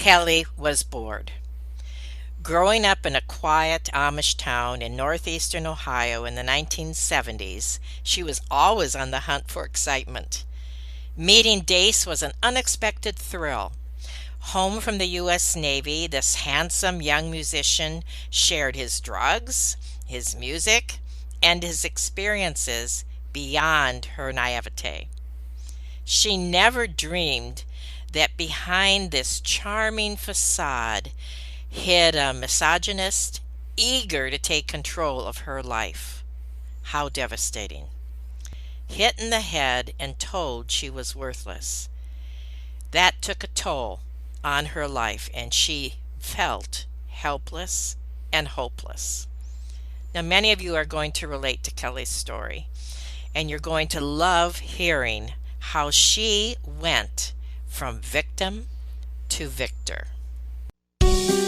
Kelly was bored. Growing up in a quiet Amish town in northeastern Ohio in the 1970s, she was always on the hunt for excitement. Meeting Dace was an unexpected thrill. Home from the U.S. Navy, this handsome young musician shared his drugs, his music, and his experiences beyond her naivete. She never dreamed that behind this charming facade hid a misogynist eager to take control of her life. How devastating. Hit in the head and told she was worthless. That took a toll on her life, and she felt helpless and hopeless. Now, many of you are going to relate to Kelly's story, and you're going to love hearing how she went from victim to victor.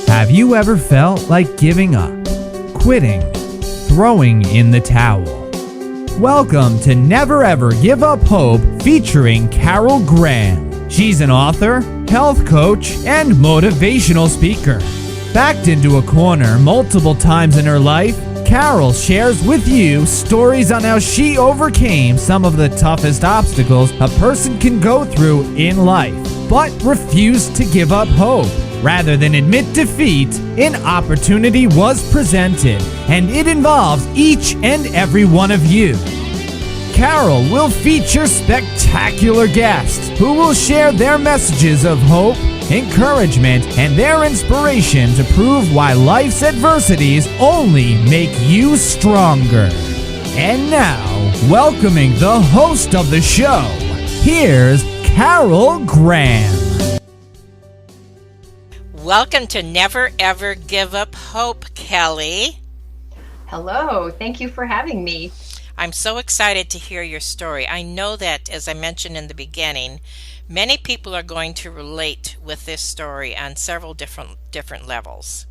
Have you ever felt like giving up, quitting, throwing in the towel? Welcome to Never Ever Give Up Hope featuring Carol Graham. She's an author, health coach, and motivational speaker. Backed into a corner multiple times in her life, Carol shares with you stories on how she overcame some of the toughest obstacles a person can go through in life, but refused to give up hope. Rather than admit defeat, an opportunity was presented, and it involves each and every one of you. Carol will feature spectacular guests who will share their messages of hope, encouragement, and their inspiration to prove why life's adversities only make you stronger. And now, welcoming the host of the show, here's Carol Graham. Welcome to Never Ever Give Up Hope, Kelly. Hello, thank you for having me. I'm so excited to hear your story. I know that, as I mentioned in the beginning, many people are going to relate with this story on several different levels,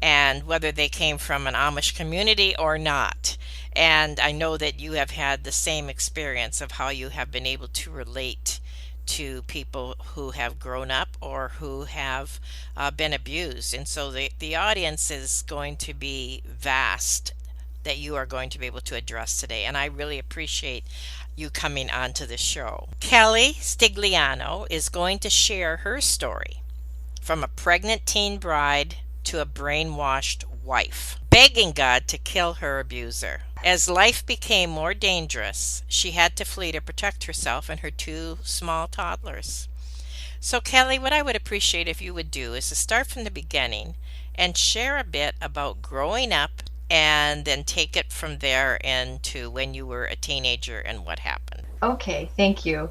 and whether they came from an Amish community or not. And I know that you have had the same experience of how you have been able to relate to people who have grown up or who have been abused. And so the audience is going to be vast that you are going to be able to address today. And I really appreciate you coming on to the show. Kelly Stigliano is going to share her story from a pregnant teen bride to a brainwashed wife, begging God to kill her abuser. As life became more dangerous, she had to flee to protect herself and her two small toddlers. So, Kelly, what I would appreciate if you would do is to start from the beginning and share a bit about growing up and then take it from there into when you were a teenager and what happened. Okay, thank you.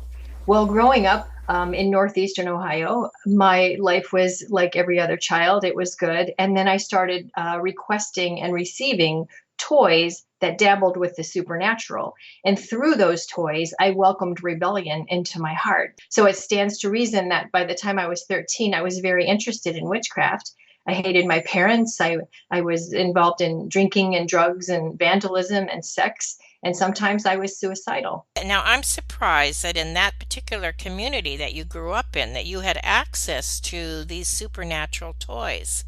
Well, growing up in northeastern Ohio, my life was like every other child. It was good. And then I started requesting and receiving toys that dabbled with the supernatural. And through those toys, I welcomed rebellion into my heart. So it stands to reason that by the time I was 13, I was very interested in witchcraft. I hated my parents. I was involved in drinking and drugs and vandalism and sex. And sometimes I was suicidal. Now, I'm surprised that in that particular community that you grew up in, that you had access to these supernatural toys.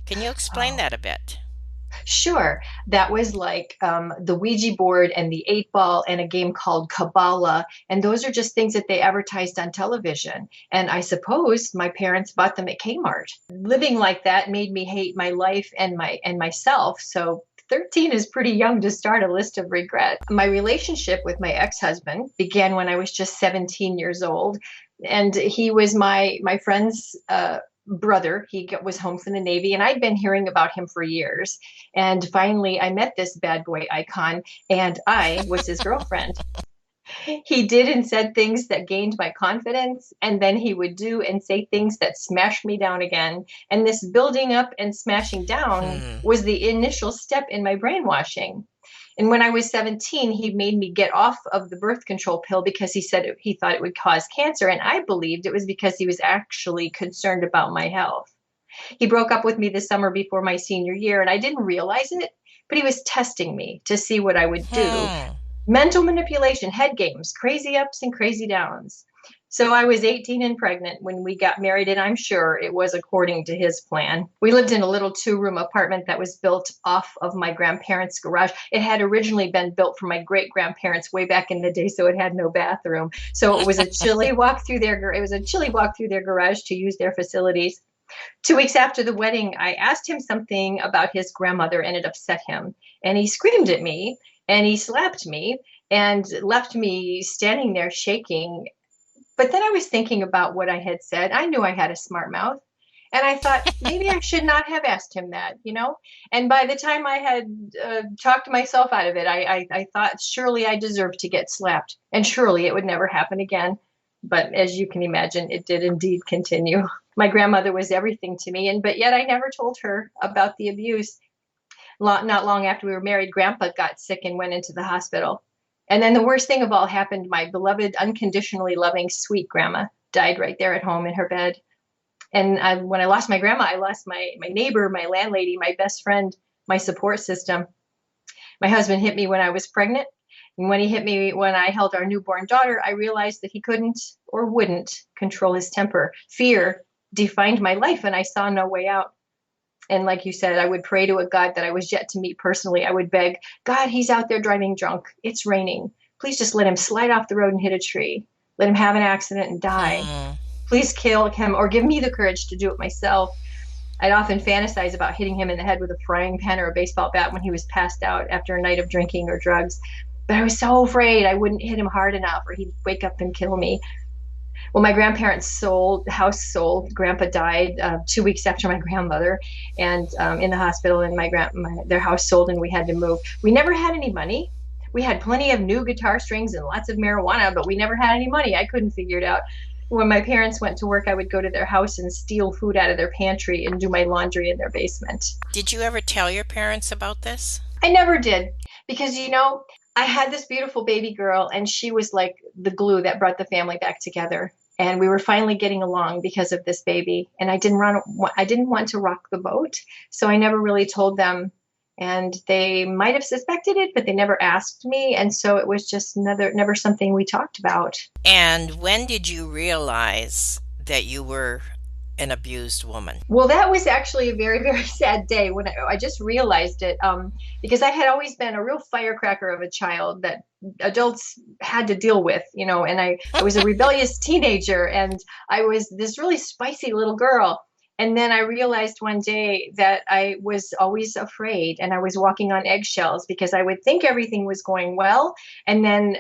Can you explain that a bit? Sure. That was like the Ouija board and the 8-ball and a game called Kabbalah. And those are just things that they advertised on television. And I suppose my parents bought them at Kmart. Living like that made me hate my life and myself. So 13 is pretty young to start a list of regret. My relationship with my ex-husband began when I was just 17 years old. And he was my friend's brother. He was home from the Navy, and I'd been hearing about him for years. And finally, I met this bad boy icon, and I was his girlfriend. He did and said things that gained my confidence, and then he would do and say things that smashed me down again. And this building up and smashing down was the initial step in my brainwashing. And when I was 17, he made me get off of the birth control pill because he said he thought it would cause cancer. And I believed it was because he was actually concerned about my health. He broke up with me the summer before my senior year, and I didn't realize it, but he was testing me to see what I would do. Mental manipulation, head games, crazy ups and crazy downs. So I was 18 and pregnant when we got married, and I'm sure it was according to his plan. We lived in a little 2-room apartment that was built off of my grandparents' garage. It had originally been built for my great grandparents way back in the day, so it had no bathroom. So it was a chilly walk through their garage to use their facilities. 2 weeks after the wedding, I asked him something about his grandmother, and it upset him. And he screamed at me, and he slapped me, and left me standing there shaking. But then I was thinking about what I had said. I knew I had a smart mouth. And I thought maybe I should not have asked him that. And by the time I had talked myself out of it, I thought surely I deserved to get slapped, and surely it would never happen again. But as you can imagine, it did indeed continue. My grandmother was everything to me, but yet I never told her about the abuse. Not long after we were married, Grandpa got sick and went into the hospital. And then the worst thing of all happened. My beloved, unconditionally loving, sweet grandma died right there at home in her bed. And when I lost my grandma, I lost my neighbor, my landlady, my best friend, my support system. My husband hit me when I was pregnant. And when he hit me when I held our newborn daughter, I realized that he couldn't or wouldn't control his temper. Fear defined my life, and I saw no way out. And like you said, I would pray to a God that I was yet to meet personally. I would beg, God, he's out there driving drunk. It's raining. Please just let him slide off the road and hit a tree. Let him have an accident and die. Please kill him, or give me the courage to do it myself. I'd often fantasize about hitting him in the head with a frying pan or a baseball bat when he was passed out after a night of drinking or drugs. But I was so afraid I wouldn't hit him hard enough, or he'd wake up and kill me. Well, my grandparents house sold. Grandpa died 2 weeks after my grandmother, and in the hospital, and their house sold, and we had to move. We never had any money. We had plenty of new guitar strings and lots of marijuana, but we never had any money. I couldn't figure it out. When my parents went to work, I would go to their house and steal food out of their pantry and do my laundry in their basement. Did you ever tell your parents about this? I never did, because, I had this beautiful baby girl, and she was like the glue that brought the family back together. And we were finally getting along because of this baby. And I didn't want to rock the boat, so I never really told them. And they might have suspected it, but they never asked me. And so it was just never something we talked about. And when did you realize that you were an abused woman? Well, that was actually a very, very sad day when I just realized it, because I had always been a real firecracker of a child that adults had to deal with, and I was a rebellious teenager, and I was this really spicy little girl. And then I realized one day that I was always afraid, and I was walking on eggshells because I would think everything was going well. And then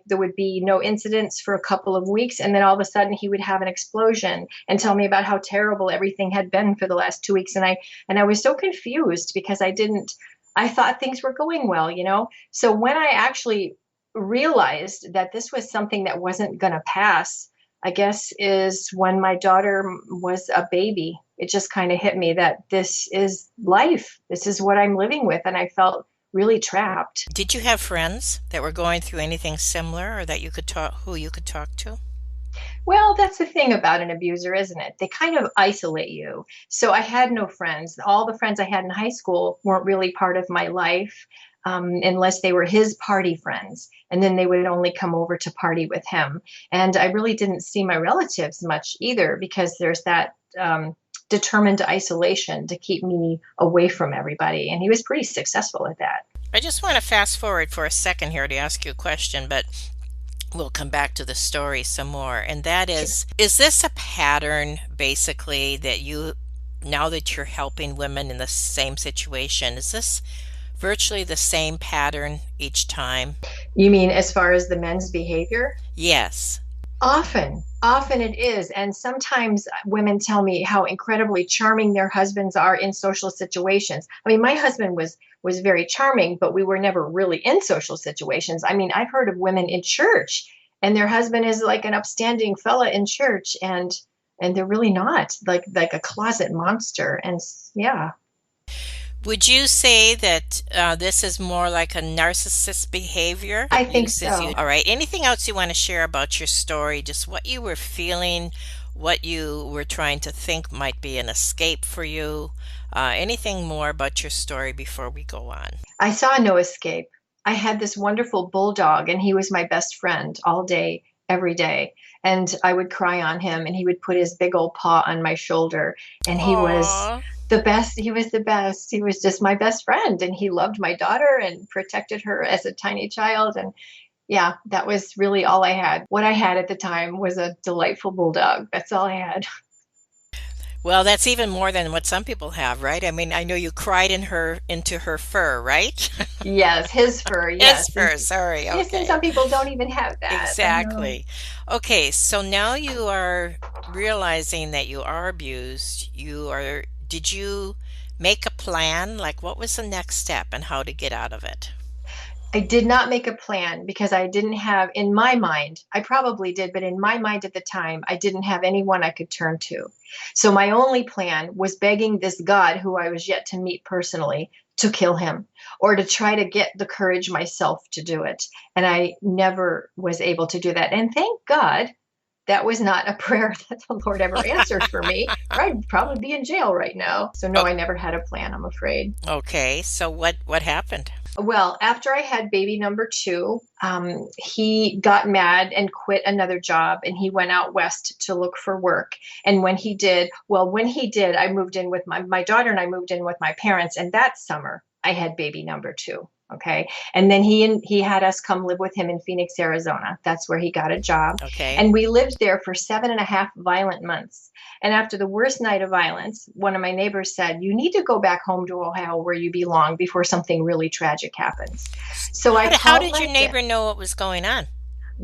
there would be no incidents for a couple of weeks. And then all of a sudden he would have an explosion and tell me about how terrible everything had been for the last 2 weeks. And I was so confused because I thought things were going well, So when I actually realized that this was something that wasn't going to pass, I guess, is when my daughter was a baby. It just kind of hit me that this is life. This is what I'm living with. And I felt really trapped. Did you have friends that were going through anything similar, or that who you could talk to? Well, that's the thing about an abuser, isn't it? They kind of isolate you. So I had no friends. All the friends I had in high school weren't really part of my life. Unless they were his party friends. And then they would only come over to party with him. And I really didn't see my relatives much either, because there's that determined isolation to keep me away from everybody. And he was pretty successful at that. I just want to fast forward for a second here to ask you a question, but we'll come back to the story some more. And that is this a pattern, basically, that now that you're helping women in the same situation, is this virtually the same pattern each time? You mean as far as the men's behavior? Yes. Often it is. And sometimes women tell me how incredibly charming their husbands are in social situations. I mean, my husband was very charming, but we were never really in social situations. I mean, I've heard of women in church, and their husband is like an upstanding fella in church, and they're really not, like a closet monster. And yeah. Would you say that this is more like a narcissist behavior? I think so. All right. Anything else you want to share about your story? Just what you were feeling, what you were trying to think might be an escape for you? Anything more about your story before we go on? I saw no escape. I had this wonderful bulldog, and he was my best friend all day, every day. And I would cry on him, and he would put his big old paw on my shoulder. And he was Aw. the best. He was the best. He was just my best friend. And he loved my daughter and protected her as a tiny child. And yeah, that was really all I had. What I had at the time was a delightful bulldog. That's all I had. Well, that's even more than what some people have, right? I mean, I know you cried into her fur, right? Yes, his fur. His Yes. And fur, sorry. yes, and Okay. some people don't even have that. I know. Exactly. Okay, so now you are realizing that you are abused. Did you make a plan? Like, what was the next step and how to get out of it? I did not make a plan because I didn't have, in my mind, I probably did, but in my mind at the time, I didn't have anyone I could turn to. So my only plan was begging this God, who I was yet to meet personally, to kill him or to try to get the courage myself to do it. And I never was able to do that. And thank God that was not a prayer that the Lord ever answered for me, or I'd probably be in jail right now. So no, Oh, I never had a plan, I'm afraid. okay, so what happened? Well, after I had baby number two, he got mad and quit another job, and he went out west to look for work. And when he did, I moved in with my daughter, and I moved in with my parents. And that summer, I had baby number two. Okay. And then he had us come live with him in Phoenix, Arizona. That's where he got a job. Okay. And we lived there for 7.5 violent months. And after the worst night of violence, one of my neighbors said, "You need to go back home to Ohio where you belong before something really tragic happens." So I How called did your my dad neighbor know what was going on?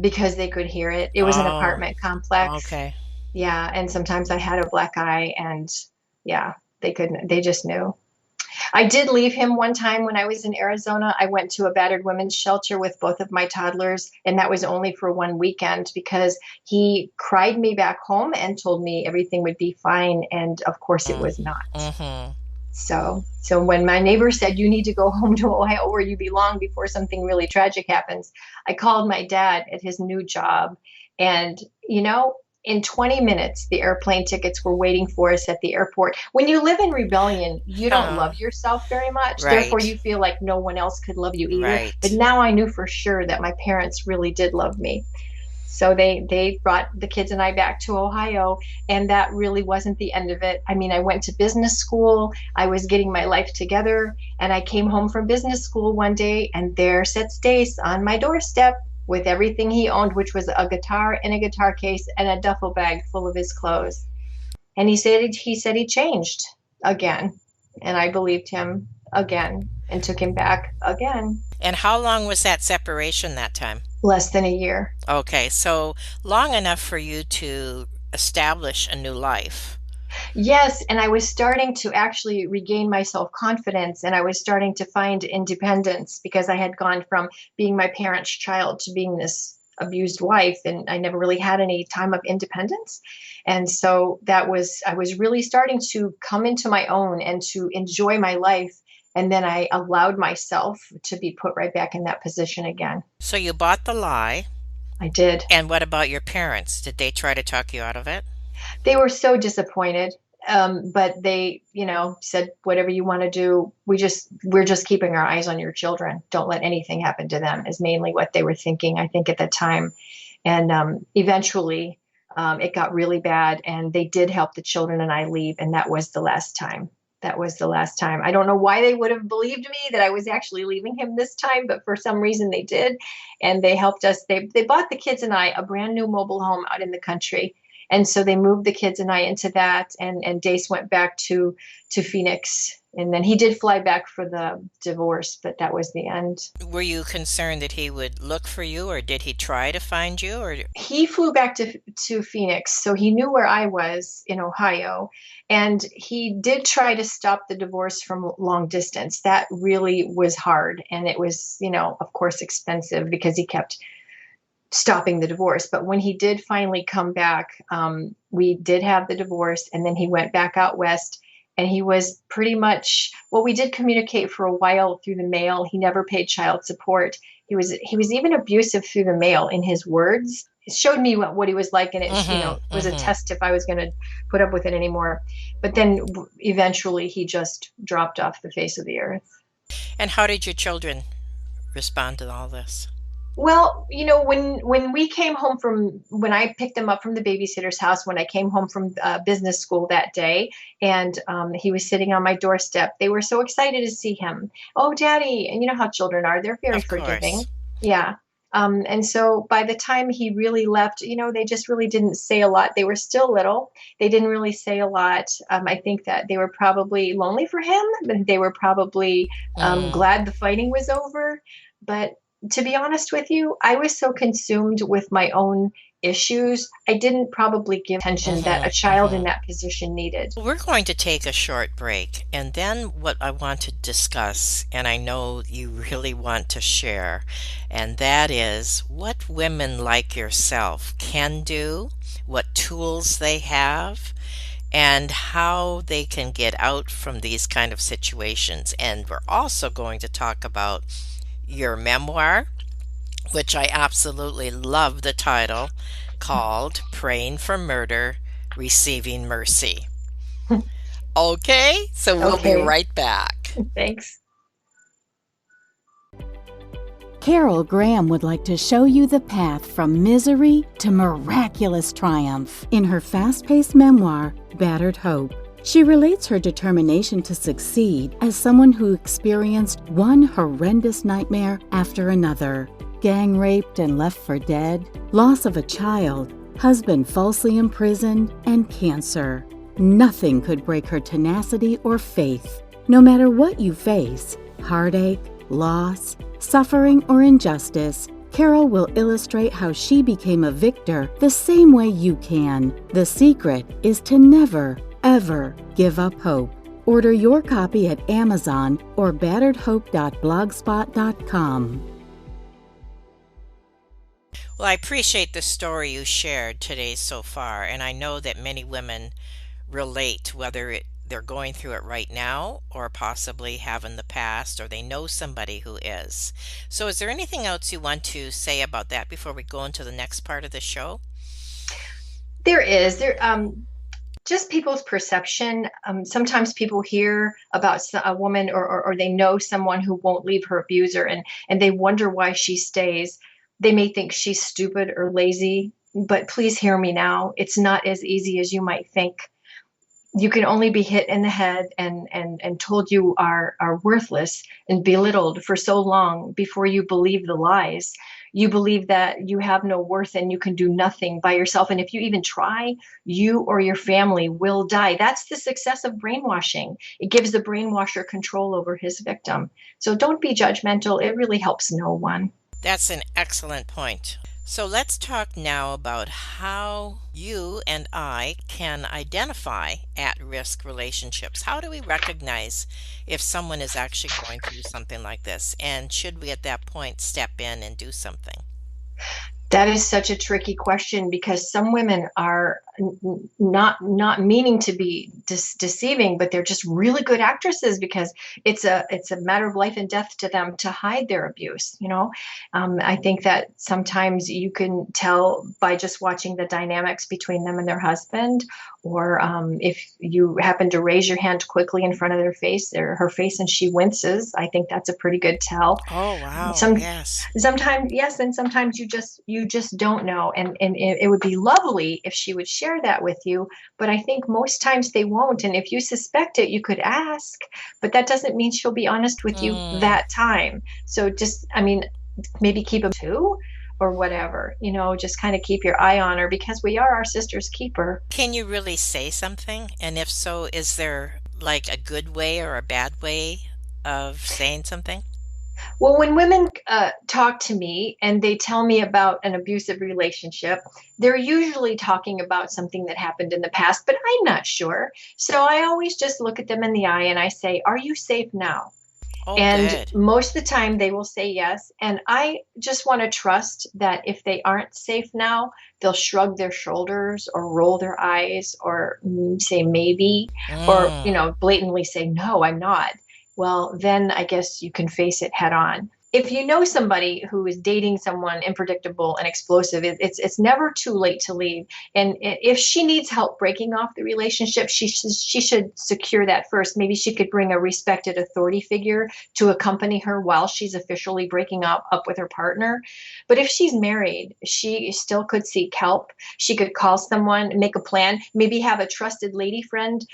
because they could hear it. It was an Oh, apartment complex. okay. Yeah. And sometimes I had a black eye, and yeah, they just knew. I did leave him one time when I was in Arizona. I went to a battered women's shelter with both of my toddlers, and that was only for one weekend because he cried me back home and told me everything would be fine. And of course, it Mm, was not. mm-hmm. So when my neighbor said, "You need to go home to Ohio where you belong before something really tragic happens," I called my dad at his new job. And, in 20 minutes, the airplane tickets were waiting for us at the airport. When you live in rebellion, you don't Oh, love yourself very much. Therefore, right, you feel like no one else could love you either. But right. now I knew for sure that my parents really did love me. So they brought the kids and I back to Ohio, and that really wasn't the end of it. I mean, I went to business school. I was getting my life together, and I came home from business school one day, and there sat Stace on my doorstep with everything he owned, which was a guitar and a guitar case and a duffel bag full of his clothes. And he said he changed again, and I believed him again and took him back again. And how long was that separation that time? Less than a year. Okay, so long enough for you to establish a new life. Yes, and I was starting to actually regain my self-confidence, and I was starting to find independence because I had gone from being my parents' child to being this abused wife, and I never really had any time of independence. And so I was really starting to come into my own and to enjoy my life. And then I allowed myself to be put right back in that position again. So you bought the lie. I did. And what about your parents? Did they try to talk you out of it? They were so disappointed. But they, said, "Whatever you want to do, we're just keeping our eyes on your children. Don't let anything happen to them," is mainly what they were thinking, I think, at the time. And eventually, it got really bad, and they did help the children and I leave, and that was the last time. That was the last time. I don't know why they would have believed me that I was actually leaving him this time, but for some reason they did, and they helped us. They bought the kids and I a brand new mobile home out in the country, and so they moved the kids and I into that, and Dace went back to Phoenix, and then he did fly back for the divorce, but that was the end. Were you concerned that he would look for you, or did he try to find you, or He flew back to Phoenix, so he knew where I was in Ohio, and he did try to stop the divorce from long distance. That really was hard, and it was, of course, expensive because he kept stopping the divorce. But when he did finally come back, we did have the divorce, and then he went back out west. And he was pretty much, well, we did communicate for a while through the mail. He never paid child support. He was even abusive through the mail in his words. It showed me what he was like, and it was a mm-hmm. test if I was going to put up with it anymore. But then eventually he just dropped off the face of the earth. And how did your children respond to all this? Well, when we came home from when I picked them up from the babysitter's house, when I came home from business school that day, and he was sitting on my doorstep, they were so excited to see him. Oh, Daddy! And you know how children are; they're very Of forgiving. course. Yeah. And so by the time he really left, they just really didn't say a lot. They were still little. They didn't really say a lot. I think that they were probably lonely for him. They were probably Mm, glad the fighting was over. But to be honest with you, I was so consumed with my own issues, I didn't probably give attention that a child in hmm. that position needed. We're going to take a short break, and then what I want to discuss, and I know you really want to share, and that is what women like yourself can do, what tools they have, and how they can get out from these kind of situations. And we're also going to talk about your memoir, which I absolutely love the title, called Praying for Murder, Receiving Mercy. Okay, so we'll be Okay, right back. thanks. Carol Graham would like to show you the path from misery to miraculous triumph in her fast-paced memoir, Battered Hope. She relates her determination to succeed as someone who experienced one horrendous nightmare after another. Gang raped and left for dead, loss of a child, husband falsely imprisoned, and cancer. Nothing could break her tenacity or faith. No matter what you face, heartache, loss, suffering, or injustice, Carol will illustrate how she became a victor the same way you can. The secret is to never, ever give up hope. Order your copy at Amazon or batteredhope.blogspot.com. Well, I appreciate the story you shared today so far, and I know that many women relate, whether they're going through it right now or possibly have in the past, or they know somebody who is. So, is there anything else you want to say about that before we go into the next part of the show? There just people's perception. Sometimes people hear about a woman, or they know someone who won't leave her abuser, and they wonder why she stays. They may think she's stupid or lazy, but please hear me now. It's not as easy as you might think. You can only be hit in the head and told you are worthless and belittled for so long before you believe the lies. You believe that you have no worth and you can do nothing by yourself, and if you even try, you or your family will die. That's the success of brainwashing. It gives the brainwasher control over his victim. So don't be judgmental. It really helps no one. That's an excellent point. So let's talk now about how you and I can identify at risk relationships. How do we recognize if someone is actually going through something like this? And should we at that point step in and do something? That is such a tricky question because some women are not meaning to be deceiving, but they're just really good actresses because it's a matter of life and death to them to hide their abuse. I think that sometimes you can tell by just watching the dynamics between them and their husband, or if you happen to raise your hand quickly in front of their face, or her face, and she winces. I think that's a pretty good tell. Oh, wow. Some Yes. Sometimes yes, and sometimes you just don't know, and it would be lovely if she would share that with you, but I think most times they won't, and if you suspect it, you could ask, but that doesn't mean she'll be honest with you Mm. that time. So just, I mean, maybe keep them too, or whatever, just kind of keep your eye on her because we are our sister's keeper. Can you really say something? And if so, is there like a good way or a bad way of saying something? Well, when women talk to me and they tell me about an abusive relationship, they're usually talking about something that happened in the past, but I'm not sure. So I always just look at them in the eye and I say, "Are you safe now?" Oh, And good. most of the time they will say yes. And I just want to trust that if they aren't safe now, they'll shrug their shoulders or roll their eyes or say maybe, or, Mm. blatantly say, "No, I'm not." Well, then I guess you can face it head on. if you know somebody who is dating someone unpredictable and explosive, it's never too late to leave. And if she needs help breaking off the relationship, she should secure that first. Maybe she could bring a respected authority figure to accompany her while she's officially breaking up with her partner. But if she's married, she still could seek help. She could call someone, make a plan, maybe have a trusted lady friend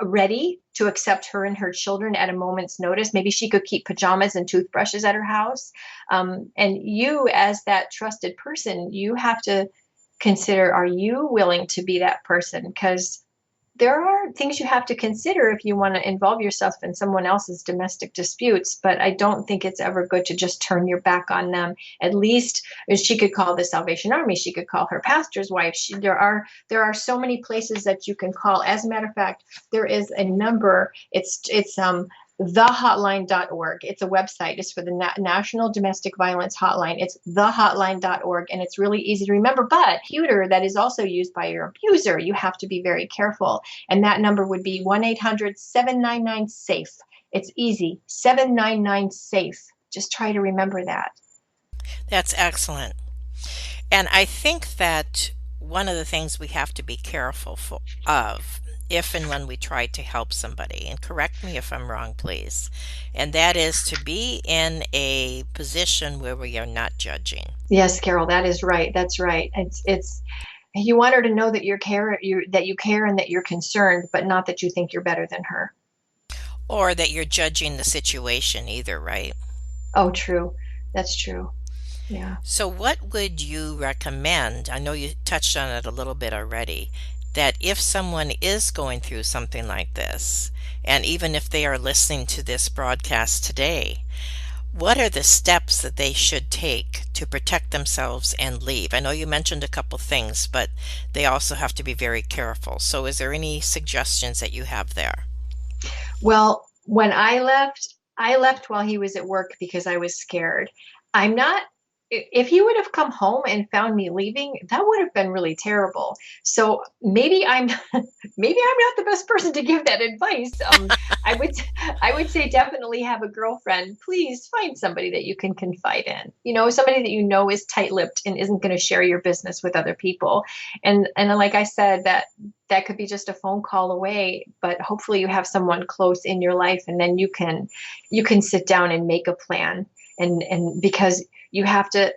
ready to accept her and her children at a moment's notice. Maybe she could keep pajamas and toothbrushes at her house. And you, as that trusted person, you have to consider, are you willing to be that person? Because there are things you have to consider if you want to involve yourself in someone else's domestic disputes, but I don't think it's ever good to just turn your back on them. At least she could call the Salvation Army. She could call her pastor's wife. There are so many places that you can call. As a matter of fact, there is a number. It's thehotline.org. It's a website. It's for the National Domestic Violence Hotline. It's thehotline.org, and it's really easy to remember. But computer that is also used by your abuser, you have to be very careful. And that number would be 1-800-799-SAFE. It's easy. 799-SAFE. Just try to remember that. That's excellent. And I think that one of the things we have to be careful of if and when we try to help somebody, and correct me if I'm wrong, please, and that is to be in a position where we are not judging. Yes, Carol, that is right. That's right. It's you want her to know that you care and that you're concerned, but not that you think you're better than her. Or that you're judging the situation either, right? Oh, true. That's true. Yeah. So what would you recommend? I know you touched on it a little bit already, that if someone is going through something like this, and even if they are listening to this broadcast today, what are the steps that they should take to protect themselves and leave? I know you mentioned a couple things, but they also have to be very careful. So is there any suggestions that you have there? Well, when I left while he was at work because I was scared. If he would have come home and found me leaving, that would have been really terrible. So maybe I'm not the best person to give that advice. I would say definitely have a girlfriend. Please find somebody that you can confide in. Somebody that you know is tight-lipped and isn't going to share your business with other people. And like I said, that could be just a phone call away, but hopefully you have someone close in your life, and then you can sit down and make a plan. And because you have to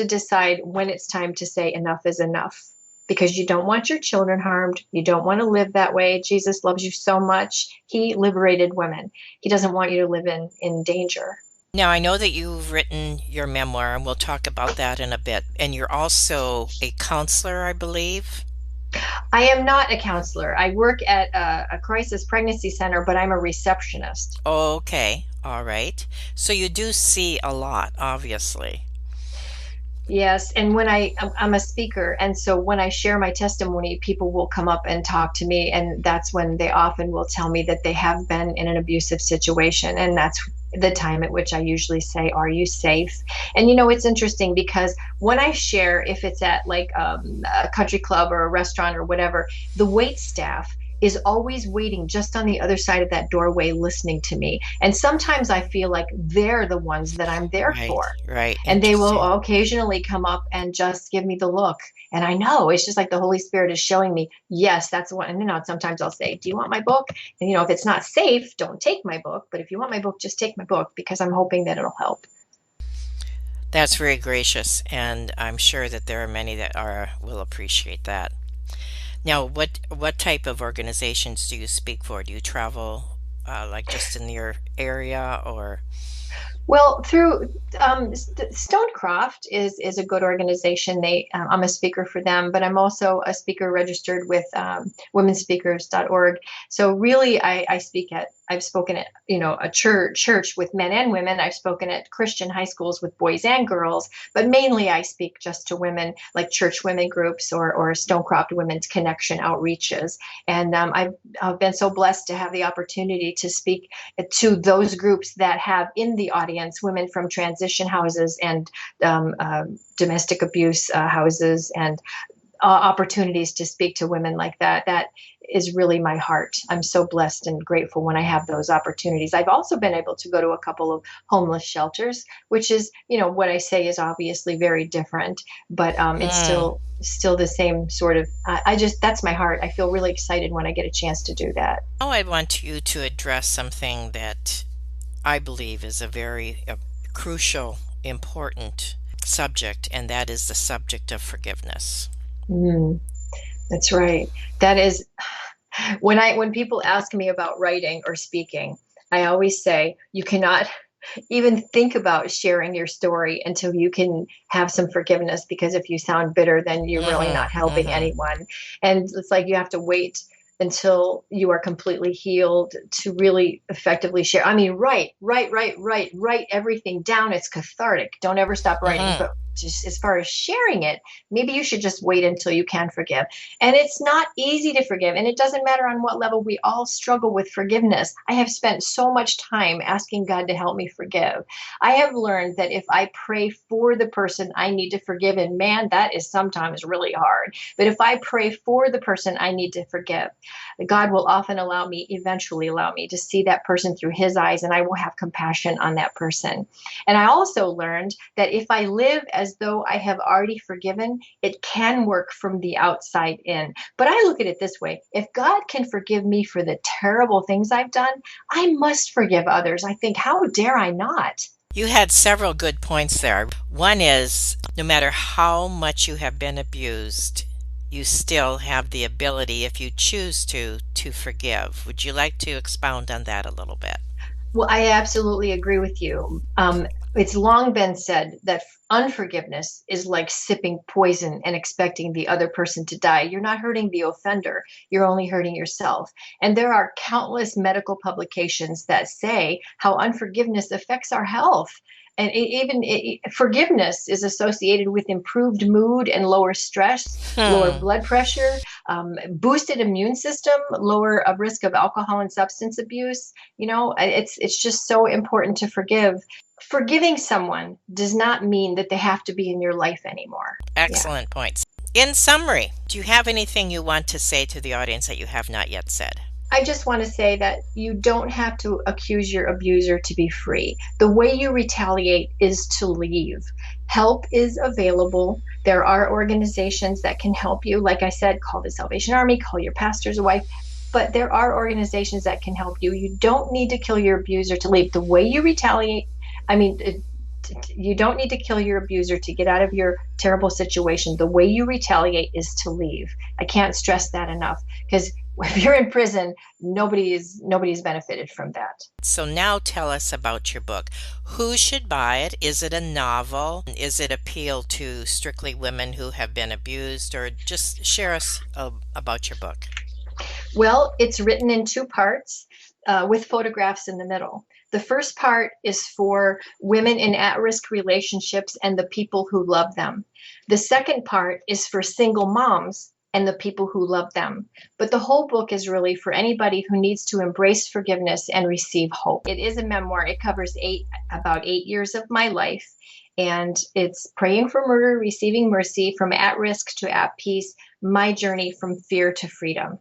decide when it's time to say enough is enough, because you don't want your children harmed. You don't want to live that way. Jesus loves you so much. He liberated women. He doesn't want you to live in danger. Now, I know that you've written your memoir, and we'll talk about that in a bit. And you're also a counselor, I believe. I am not a counselor. I work at a crisis pregnancy center, but I'm a receptionist. Okay. All right. So you do see a lot, obviously. Yes, and I'm a speaker, and so when I share my testimony, people will come up and talk to me, and that's when they often will tell me that they have been in an abusive situation, and that's the time at which I usually say, "Are you safe?" And it's interesting because when I share, if it's at like a country club or a restaurant or whatever, the wait staff is always waiting just on the other side of that doorway listening to me. And sometimes I feel like they're the ones that I'm there for. Right. And they will occasionally come up and just give me the look. And I know it's just like the Holy Spirit is showing me, yes, that's what. And sometimes I'll say, do you want my book? And if it's not safe, don't take my book. But if you want my book, just take my book, because I'm hoping that it'll help. That's very gracious. And I'm sure that there are many that will appreciate that. Now, what type of organizations do you speak for? Do you travel like just in your area, or? Well, through Stonecroft is a good organization. I'm a speaker for them, but I'm also a speaker registered with womenspeakers.org. So really, I've spoken at a church with men and women. I've spoken at Christian high schools with boys and girls, but mainly I speak just to women, like church women groups or Stonecroft Women's Connection outreaches. And I've been so blessed to have the opportunity to speak to those groups that have in the audience women from transition houses and domestic abuse houses, and opportunities to speak to women like that. That is really my heart. I'm so blessed and grateful when I have those opportunities. I've also been able to go to a couple of homeless shelters, which is, what I say is obviously very different, but it's Mm. still the same sort of. I just that's my heart. I feel really excited when I get a chance to do that. Now I want you to address something that I believe is a very crucial, important subject, and that is the subject of forgiveness. Mm, that's right. That is when people ask me about writing or speaking, I always say you cannot even think about sharing your story until you can have some forgiveness, because if you sound bitter, then you're really Hmm. not helping Hmm. anyone. And it's like you have to wait until you are completely healed to really effectively share. I mean, write everything down. It's cathartic. Don't ever stop writing. Hmm. But just as far as sharing it, maybe you should just wait until you can forgive. And it's not easy to forgive. And it doesn't matter on what level, we all struggle with forgiveness. I have spent so much time asking God to help me forgive. I have learned that if I pray for the person I need to forgive, and man, that is sometimes really hard. But if I pray for the person I need to forgive, God will often eventually allow me to see that person through his eyes, and I will have compassion on that person. And I also learned that if I live as though I have already forgiven, it can work from the outside in. But I look at it this way: if God can forgive me for the terrible things I've done, I must forgive others. I think, how dare I not? You had several good points there. One is no matter how much you have been abused, you still have the ability, if you choose to forgive. Would you like to expound on that a little bit? Well, I absolutely agree with you. It's long been said that unforgiveness is like sipping poison and expecting the other person to die. You're not hurting the offender, you're only hurting yourself. And there are countless medical publications that say how unforgiveness affects our health. And forgiveness is associated with improved mood and lower stress, lower Hmm. blood pressure, boosted immune system, lower risk of alcohol and substance abuse. It's just so important to forgive. Forgiving someone does not mean that they have to be in your life anymore. Yeah. Excellent points. In summary, do you have anything you want to say to the audience that you have not yet said? I just want to say that you don't have to accuse your abuser to be free. The way you retaliate is to leave. Help is available. There are organizations that can help you. Like I said, call the Salvation Army, call your pastor's wife. But there are organizations that can help you. You don't need to kill your abuser to leave. The way you retaliate, I mean, you don't need to kill your abuser to get out of your terrible situation. The way you retaliate is to leave. I can't stress that enough, because if you're in prison, nobody's benefited from that. So now tell us about your book. Who should buy it? Is it a novel? Is it appeal to strictly women who have been abused? Or just share us about your book. Well, it's written in two parts with photographs in the middle. The first part is for women in at-risk relationships and the people who love them. The second part is for single moms and the people who love them. But the whole book is really for anybody who needs to embrace forgiveness and receive hope. It is a memoir. It covers about 8 years of my life. And it's praying for murder, receiving mercy, from at risk to at peace, my journey from fear to freedom.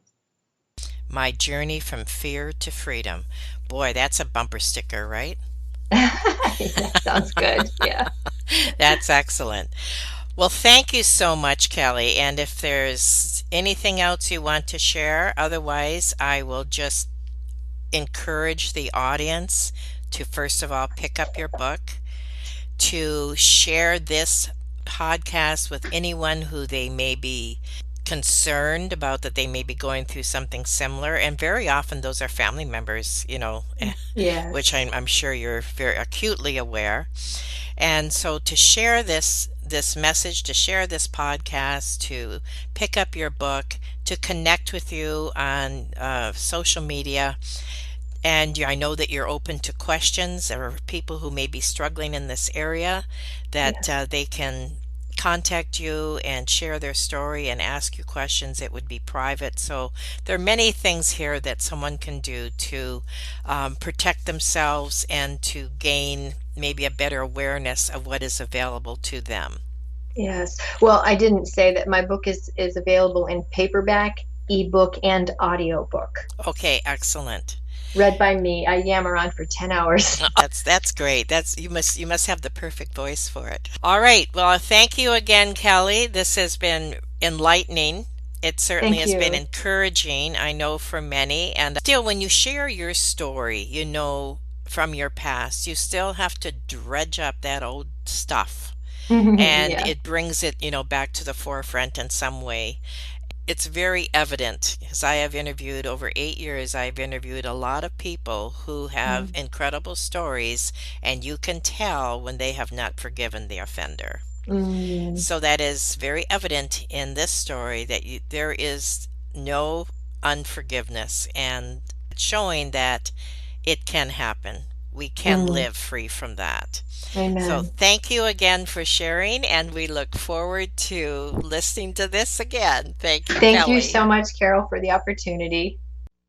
My Journey from Fear to Freedom. Boy, that's a bumper sticker, right? That sounds good. Yeah. That's excellent. Well, thank you so much, Kelly. And if there's anything else you want to share, otherwise, I will just encourage the audience to first of all pick up your book, to share this podcast with anyone who they may be concerned about, that they may be going through something similar. And very often those are family members, which Yes. I'm sure you're very acutely aware. And so to share this message, to share this podcast, to pick up your book, to connect with you on social media. And I know that you're open to questions, or people who may be struggling in this area, that Yes. they can contact you and share their story and ask you questions. It would be private. So there are many things here that someone can do to protect themselves and to gain maybe a better awareness of what is available to them. Yes. Well, I didn't say that my book is available in paperback, ebook, and audiobook. Okay, excellent. Read by me. I yammer on for 10 hours. That's great. That's you must have the perfect voice for it. All right. Well, thank you again, Kelly. This has been enlightening. It certainly Thank has been you. encouraging, I know, for many. And still, when you share your story, from your past, you still have to dredge up that old stuff. And Yeah. it brings it, back to the forefront in some way. It's very evident because I have interviewed over 8 years, I've interviewed a lot of people who have Mm. incredible stories, and you can tell when they have not forgiven the offender. Mm. So that is very evident in this story that there is no unforgiveness, and showing that it can happen. We can Mm. live free from that. So Amen. thank you again for sharing, and we look forward to listening to this again. Thank you, Thank you so Kelly. much, Carol, for the opportunity.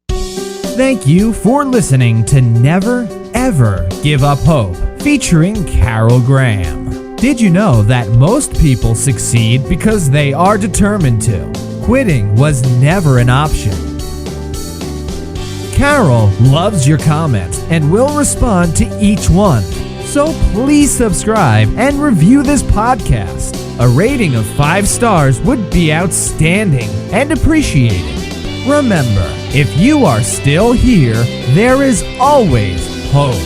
Thank you for listening to Never Ever Give Up Hope, featuring Carol Graham. Did you know that most people succeed because they are determined to? Quitting was never an option. Carol loves your comments and will respond to each one. So please subscribe and review this podcast. A rating of 5 stars would be outstanding and appreciated. Remember, if you are still here, there is always hope.